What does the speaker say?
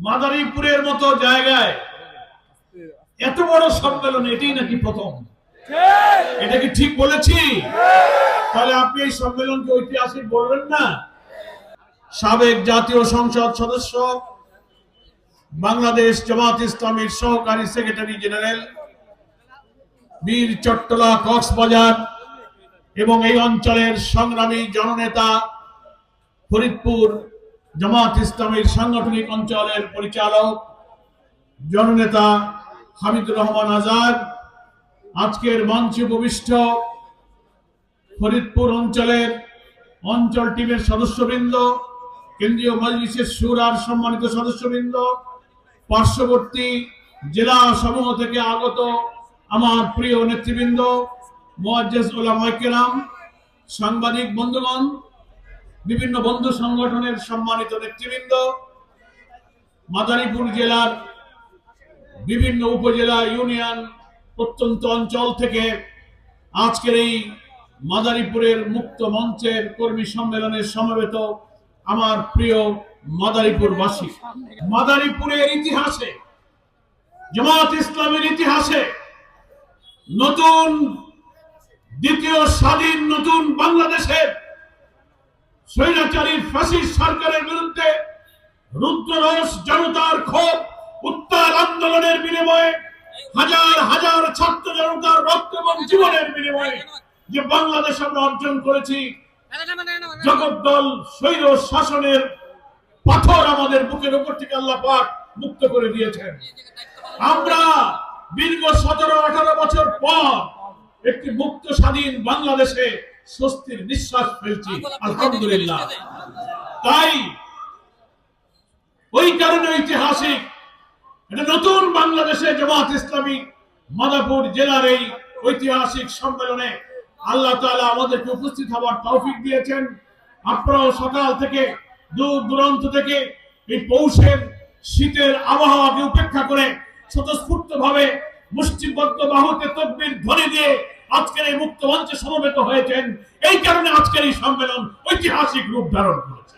মাদারীপুরের মতো জায়গায় এত বড় সম্মেলন এটাই নাকি প্রথম? এটা কি ঠিক বলেছি? তাহলে আপনি এই সম্মেলনকে ঐতিহাসিক বলবেন না? সাবেক জাতীয় সংসদ সদস্য, বাংলাদেশ জামাত ইসলামীর সহকারী সেক্রেটারি জেনারেল, বীর চট্টলা কক্সবাজার এবং এই অঞ্চলের সংগ্রামী জননেতা, ফরিদপুর জামাত ইসলামীর সাংগঠনিক অঞ্চলের পরিচালক জননেতা হামিদুর রহমান আজাদ, আজকের মঞ্চে উপবিষ্ট ফরিদপুর অঞ্চলের অঞ্চল টিমের সদস্যবৃন্দ, কেন্দ্রীয় মজলিসের শুরার সম্মানিত সদস্যবৃন্দ, পার্শ্ববর্তী জেলা সমূহ থেকে আগত আমার প্রিয় নেতৃবৃন্দ, মুআজ্জিজ উলামায়ে কেরাম, সাংবাদিক বন্ধুগণ, বিভিন্ন বন্ধু সংগঠনের সম্মানিত নেতৃবৃন্দ, মাদারীপুর জেলার বিভিন্ন উপজেলা, ইউনিয়ন, প্রত্যন্ত অঞ্চল থেকে আজকের এই মাদারীপুরের মুক্ত মঞ্চের কর্মী সম্মেলনের সমবেত আমার প্রিয় মাদারীপুরবাসী। মাদারীপুরের ইতিহাসে, জামাত ইসলামের ইতিহাসে নতুন দ্বিতীয় স্বাধীন নতুন বাংলাদেশের স্বৈরাচারী ফ্যাসিস্ট সরকারের বিরুদ্ধে রুদ্ররোষ জনতার ক্ষোভ উত্তাল আন্দোলনের বিনিময়ে হাজার হাজার ছাত্র জনতার রক্ত এবং জীবনের বিনিময়ে যে বাংলাদেশ আমরা অর্জন করেছি, জগদ্দল স্বৈর শাসনের পাথর আমাদের বুকের উপর থেকে আল্লাহ পাক মুক্ত করে দিয়েছেন। আমরা দীর্ঘ 17-18 বছর পর একটি মুক্ত স্বাধীন বাংলাদেশে স্বস্তির নিঃশ্বাস ফেলছি, আলহামদুলিল্লাহ। তাই ওই কারণে ঐতিহাসিক এটা নতুন বাংলাদেশে জামাত ইসলামী মাদারীপুর জেলার এই ঐতিহাসিক সম্মেলনে আল্লাহ তাআলা আমাদেরকে উপস্থিত হওয়ার তৌফিক দিয়েছেন। আপনারাও সকাল থেকে দূর দূরান্ত থেকে এই পৌষের শীতের আবহাওয়াকে উপেক্ষা করে স্বতঃস্ফূর্ত ভাবে মুষ্টিবদ্ধ বাহুতে তাকবীর ধ্বনি দিয়ে আজকের এই মুক্ত মঞ্চে সমবেত হয়েছেন। এই কারণে আজকের এই সম্মেলন ঐতিহাসিক রূপ ধারণ করেছে।